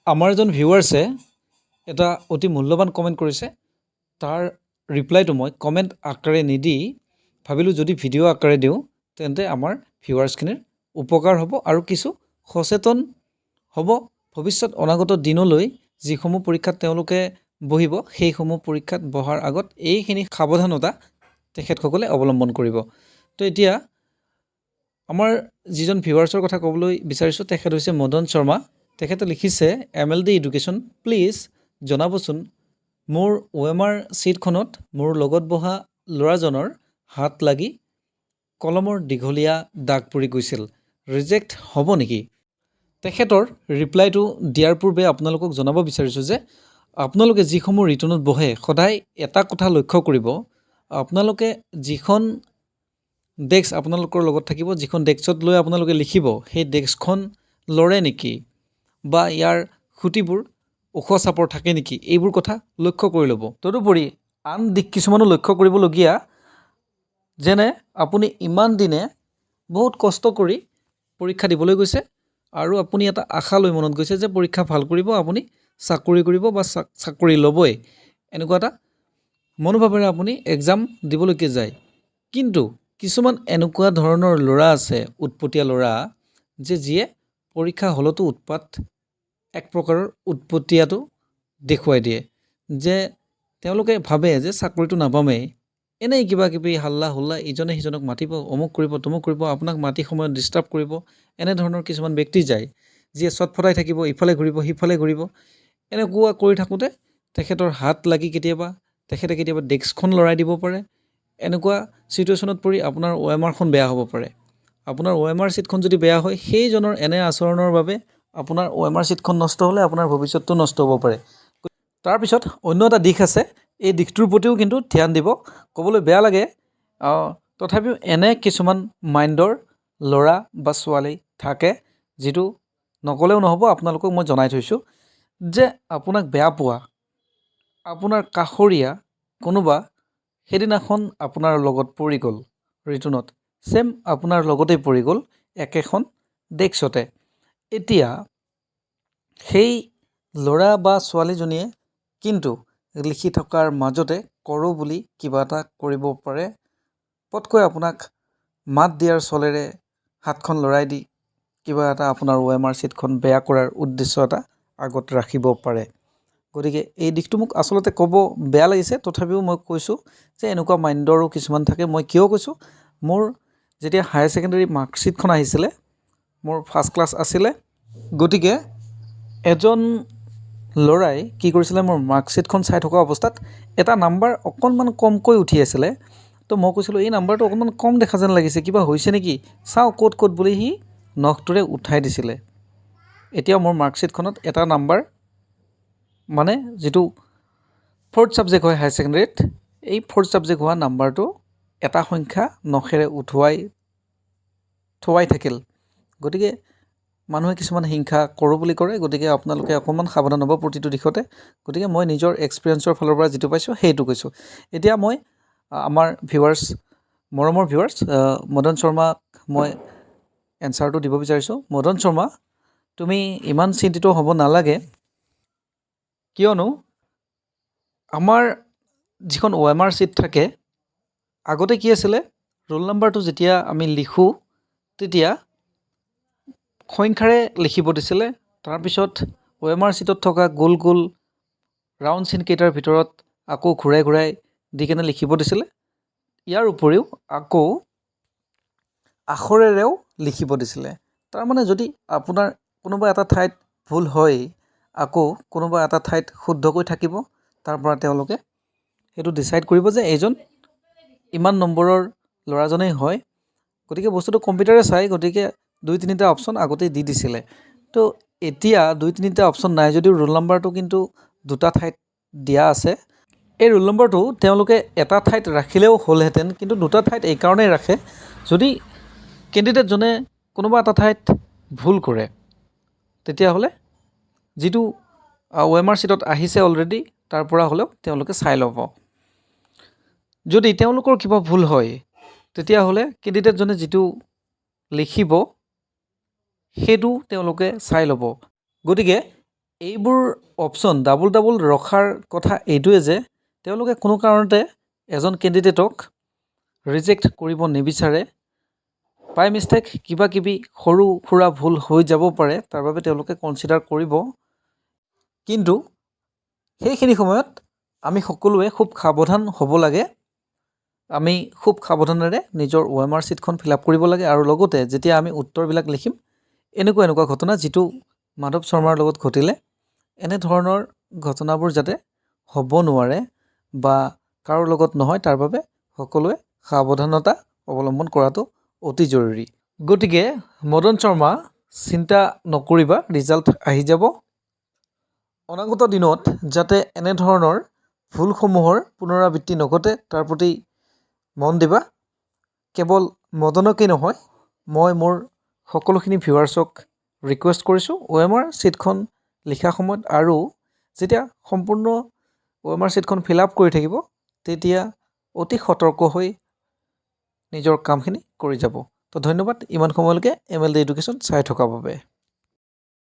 আমাৰ এজন ভিউৱাৰ্ছে এটা অতি মূল্যৱান কমেণ্ট কৰিছে। তাৰ ৰিপ্লাইটো মই কমেণ্ট আকাৰে নিদি ভাবিলোঁ যদি ভিডিঅ' আকাৰে দিওঁ তেন্তে আমাৰ ভিউৱাৰ্ছখিনিৰ উপকাৰ হ'ব আৰু কিছু সচেতন হ'ব। ভৱিষ্যত অনাগত দিনলৈ যিসমূহ পৰীক্ষাত তেওঁলোকে বহিব সেইসমূহ পৰীক্ষাত বহাৰ আগত এইখিনি সাৱধানতা তেখেতসকলে অৱলম্বন কৰিব। তো এতিয়া আমাৰ যিজন ভিউৱাৰ্ছৰ কথা ক'বলৈ বিচাৰিছোঁ তেখেত হৈছে মদন শৰ্মা। তেখেতে লিখিছে MLD এডুকেশ্যন প্লিজ জনাবচোন মোৰ OMR ছিটখনত মোৰ লগত বহা ল'ৰাজনৰ হাত লাগি কলমৰ দীঘলীয়া দাগ পৰি গৈছিল, ৰিজেক্ট হ'ব নেকি? তেখেতৰ ৰিপ্লাইটো দিয়াৰ পূৰ্বে আপোনালোকক জনাব বিচাৰিছোঁ যে আপোনালোকে যিসমূহ ৰিটাৰ্ণত বহে সদায় এটা কথা লক্ষ্য কৰিব, আপোনালোকে যিখন ডেস্ক আপোনালোকৰ লগত থাকিব, যিখন ডেস্কত লৈ আপোনালোকে লিখিব সেই ডেস্কখন লৰে নেকি বা ইয়াৰ খুঁটিবোৰ ওখ চাপৰ থাকে নেকি, এইবোৰ কথা লক্ষ্য কৰি ল'ব। তদুপৰি আন দিশ কিছুমানো লক্ষ্য কৰিবলগীয়া, যেনে আপুনি ইমান দিনে বহুত কষ্ট কৰি পৰীক্ষা দিবলৈ গৈছে আৰু আপুনি এটা আশা লৈ মনত গৈছে যে পৰীক্ষা ভাল কৰিব, আপুনি চাকৰি কৰিব বা চাকৰি ল'বই, এনেকুৱা এটা মনোভাৱেৰে আপুনি এক্সাম দিবলৈকে যায়। কিন্তু কিছুমান এনেকুৱা ধৰণৰ ল'ৰা আছে, উৎপতীয়া ল'ৰা, যিয়ে পৰীক্ষা হলতো উৎপাত এক প্ৰকাৰৰ উৎপতীয়াটো দেখুৱাই দিয়ে, যে তেওঁলোকে ভাবে যে চাকৰিটো নাপামেই, এনেই কিবা কিবি হাল্লা হুল্লা, ইজনে সিজনক মাতিব, অমুক কৰিব তমুক কৰিব, আপোনাক মাতি সময়ত ডিষ্টাৰ্ব কৰিব। এনেধৰণৰ কিছুমান ব্যক্তি যায়, যিয়ে চটফটাই থাকিব, ইফালে ঘূৰিব সিফালে ঘূৰিব। এনেকুৱা কৰি থাকোঁতে তেখেতৰ হাত লাগি কেতিয়াবা ডেস্কখন লৰাই দিব পাৰে। এনেকুৱা ছিটুৱেশ্যনত পৰি আপোনাৰ OMRখন বেয়া হ'ব পাৰে। আপোনাৰ OMR ছিটখন যদি বেয়া হয়, সেইজনৰ এনে আচৰণৰ বাবে আপোনাৰ OMR ছিটখন নষ্ট হ'লে আপোনাৰ ভৱিষ্যতটো নষ্ট হ'ব পাৰে। তাৰপিছত অন্য এটা দিশ আছে, এই দিশটোৰ প্ৰতিও কিন্তু ধ্যান দিব। ক'বলৈ বেয়া লাগে, তথাপিও এনে কিছুমান মাইণ্ডৰ ল'ৰা বা ছোৱালী থাকে, যিটো নক'লেও নহ'ব, আপোনালোকক মই জনাই থৈছোঁ, যে আপোনাক বেয়া পোৱা আপোনাৰ কাষৰীয়া কোনোবা সেইদিনাখন আপোনাৰ লগত পৰি গ'ল ৰিটাৰ্ণত, ছেম আপোনাৰ লগতেই পৰি গ'ল একেখন ডেস্কতে। এতিয়া সেই ল'ৰা বা ছোৱালীজনীয়ে কিন্তু লিখি থকাৰ মাজতে কৰোঁ বুলি কিবা এটা কৰিব পাৰে, পটকৈ আপোনাক মাত দিয়াৰ চলেৰে হাতখন লৰাই দি কিবা এটা আপোনাৰ OMR ছিটখন বেয়া কৰাৰ উদ্দেশ্য এটা আগত ৰাখিব পাৰে। গতিকে এই দিশটো মোক আচলতে ক'ব বেয়া লাগিছে, তথাপিও মই কৈছোঁ যে এনেকুৱা মাইণ্ডৰো কিছুমান থাকে। মই কিয় কৈছোঁ, মোৰ যেতিয়া হায়াৰ ছেকেণ্ডেৰী মাৰ্কশ্বিটখন আহিছিলে, মোৰ ফাৰ্ষ্ট ক্লাছ আছিলে, গতিকে এজন ল'ৰাই কি কৰিছিলে, মোৰ মাৰ্কশ্বিটখন চাই থকা অৱস্থাত এটা নাম্বাৰ অকণমান কমকৈ উঠি আছিলে। তো মই কৈছিলোঁ এই নাম্বাৰটো অকণমান কম দেখা যেন লাগিছে, কিবা হৈছে নেকি, চাওঁ ক'ত বুলি সি নখটোৰে উঠাই দিছিলে। এতিয়া মোৰ মাৰ্কশ্বিটখনত এটা নাম্বাৰ, মানে যিটো 4th ছাবজেক্ট হয় হায়াৰ ছেকেণ্ডেৰীত, এই 4th ছাবজেক্ট হোৱা নাম্বাৰটো এটা সংখ্যা নখেৰে থোৱাই থাকিল। গতিকে মানুহে কিছুমান হিংসা কৰোঁ বুলি কৰে, গতিকে আপোনালোকে অকণমান সাৱধান হ'ব প্ৰতিটো দিশতে। গতিকে মই নিজৰ এক্সপিৰিয়েঞ্চৰ ফালৰ পৰা যিটো পাইছোঁ সেইটো কৈছোঁ। এতিয়া মই আমাৰ মৰমৰ ভিউৱাৰ্ছ মদন শৰ্মাক মই এনচাৰটো দিব বিচাৰিছোঁ। মদন শৰ্মা, তুমি ইমান চিন্তিত হ'ব নালাগে, কিয়নো আমাৰ যিখন OMR ছিট থাকে, আগতে কি আছিলে, ৰোল নাম্বাৰটো যেতিয়া আমি লিখোঁ তেতিয়া সংখ্যাৰে লিখিব দিছিলে। তাৰপিছত OMR ছিটত থকা গোল গোল ৰাউণ্ড চিনকেইটাৰ ভিতৰত আকৌ ঘূৰাই ঘূৰাই দি কেনে লিখিব দিছিলে। ইয়াৰ উপৰিও আকৌ আখৰেৰেও লিখিব দিছিলে। তাৰমানে যদি আপোনাৰ কোনোবা এটা ঠাইত ভুল হয়, আকৌ কোনোবা এটা ঠাইত শুদ্ধকৈ থাকিব, তাৰ পৰা তেওঁলোকে সেইটো ডিচাইড কৰিব যে এইজন ইমান নম্বৰৰ ল'ৰাজনেই হয়। গতিকে বস্তুটো কম্পিউটাৰে চাই, গতিকে 2-3টা অপশ্যন আগতেই দি দিছিলে। তো এতিয়া 2-3টা অপশ্যন নাই যদিও ৰোল নাম্বাৰটো কিন্তু দুটা ঠাইত দিয়া আছে। এই ৰোল নম্বৰটো তেওঁলোকে এটা ঠাইত ৰাখিলেও হ'লহেঁতেন, কিন্তু দুটা ঠাইত এইকাৰণেই ৰাখে, যদি কেণ্ডিডেটজনে কোনোবা এটা ঠাইত ভুল কৰে, তেতিয়াহ'লে যিটো OMR ছিটত আহিছে অলৰেডি, তাৰ পৰা হ'লেও তেওঁলোকে চাই ল'ব। যদি তেওঁলোকৰ কিবা ভুল হয়, তেতিয়াহ'লে কেণ্ডিডেটজনে যিটো লিখিব সেইটো তেওঁলোকে চাই ল'ব। গতিকে এইবোৰ অপশ্যন ডাবল ৰখাৰ কথা এইটোৱে যে তেওঁলোকে কোনো কাৰণতে এজন কেণ্ডিডেটক ৰিজেক্ট কৰিব নিবিচাৰে। বাই মিষ্টেক কিবা কিবি সৰু সুৰা ভুল হৈ যাব পাৰে, তাৰ বাবে তেওঁলোকে কনচিডাৰ কৰিব। কিন্তু সেইখিনি সময়ত আমি সকলোৱে খুব সাৱধান হ'ব লাগে। আমি খুব সাৱধানেৰে নিজৰ OMR শ্বীটখন ফিল আপ কৰিব লাগে। আৰু লগতে যেতিয়া আমি উত্তৰবিলাক লিখিম, এনেকুৱা ঘটনা যিটো মাধৱ শৰ্মাৰ লগত ঘটিলে, এনেধৰণৰ ঘটনাবোৰ যাতে হ'ব নোৱাৰে বা কাৰো লগত নহয়, তাৰ বাবে সকলোৱে সাৱধানতা অৱলম্বন কৰাটো অতি জৰুৰী। গতিকে মদন শৰ্মা, চিন্তা নকৰিবা, ৰিজাল্ট আহি যাব। অনাগত দিনত যাতে এনেধৰণৰ ভুলসমূহৰ পুনৰাবৃত্তি নঘটে, তাৰ প্ৰতি মন দিবা। কেৱল মদনকেই নহয়, মই মোৰ সকলোখিনি ভিউৱাৰ্ছক ৰিকুৱেষ্ট কৰিছোঁ, OMR শ্বীটখন লিখা সময়ত আৰু যেতিয়া সম্পূৰ্ণ OMR শ্বীটখন ফিল আপ কৰি থাকিব, তেতিয়া অতি সতৰ্ক হৈ নিজৰ কামখিনি কৰি যাব। তো ধন্যবাদ ইমান সময়লৈকে MLD এডুকেশ্যন চাই থকাৰ বাবে।